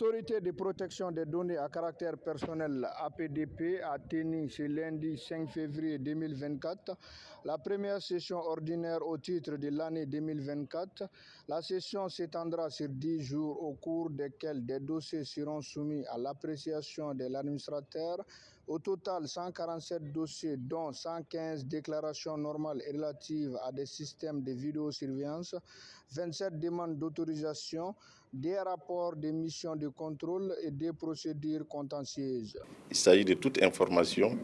L'autorité de protection des données à caractère personnel APDP a tenu ce lundi 5 février 2024 la première session ordinaire au titre de l'année 2024. La session s'étendra sur 10 jours au cours desquels des dossiers seront soumis à l'appréciation de l'administrateur. Au total, 147 dossiers, dont 115 déclarations normales et relatives à des systèmes de vidéosurveillance, 27 demandes d'autorisation, des rapports de missions de contrôle et des procédures contentieuses. Il s'agit de toute information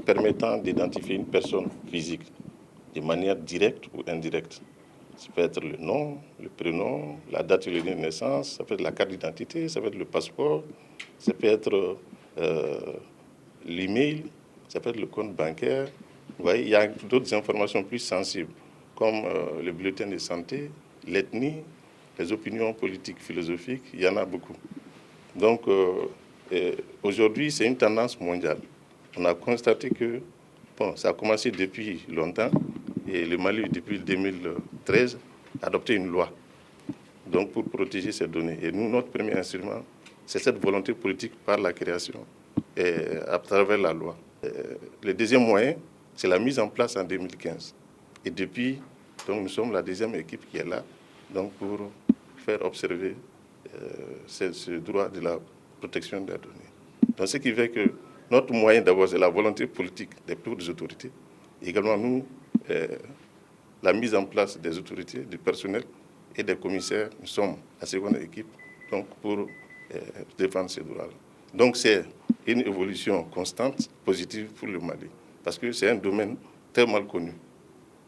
permettant d'identifier une personne physique de manière directe ou indirecte. Ça peut être le nom, le prénom, la date de naissance, ça peut être la carte d'identité, ça peut être le passeport, ça peut être l'email, ça peut être le compte bancaire. Vous voyez, il y a d'autres informations plus sensibles, comme le bulletin de santé, l'ethnie, les opinions politiques, philosophiques, il y en a beaucoup. Donc, aujourd'hui, c'est une tendance mondiale. On a constaté que ça a commencé depuis longtemps et le Mali, depuis 2013, a adopté une loi donc, pour protéger ces données. Et nous, notre premier instrument, c'est cette volonté politique par la création et à travers la loi. Le deuxième moyen, c'est la mise en place en 2015. Et depuis, donc, nous sommes la deuxième équipe qui est là donc, pour faire observer ce droit de la protection des données. Donc, ce qui fait que notre moyen d'abord, c'est la volonté politique des plus hautes autorités. Et également, nous, la mise en place des autorités, du personnel et des commissaires, nous sommes la seconde équipe donc, pour défendre ces droits-là. Donc, c'est une évolution constante, positive pour le Mali, parce que c'est un domaine très mal connu.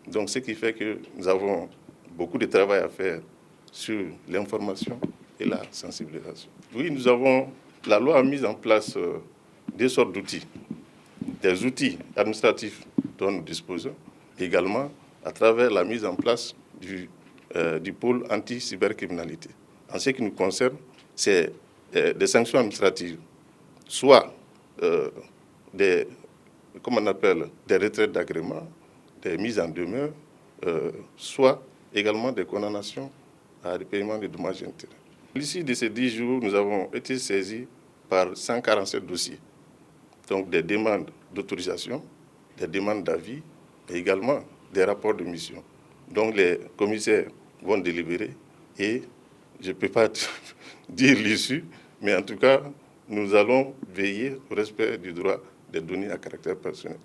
Donc, ce qui fait que nous avons beaucoup de travail à faire sur l'information et la sensibilisation. Oui, la loi a mis en place des sortes d'outils, des outils administratifs dont nous disposons, également à travers la mise en place du pôle anti-cybercriminalité. En ce qui nous concerne, c'est des sanctions administratives, soit des retraits d'agrément, des mises en demeure, soit également des condamnations à des paiements de dommages et intérêts. L'issue de ces 10 jours, nous avons été saisis par 147 dossiers, donc des demandes d'autorisation, des demandes d'avis et également des rapports de mission. Donc les commissaires vont délibérer et je ne peux pas dire l'issue, mais en tout cas, nous allons veiller au respect du droit des données à caractère personnel.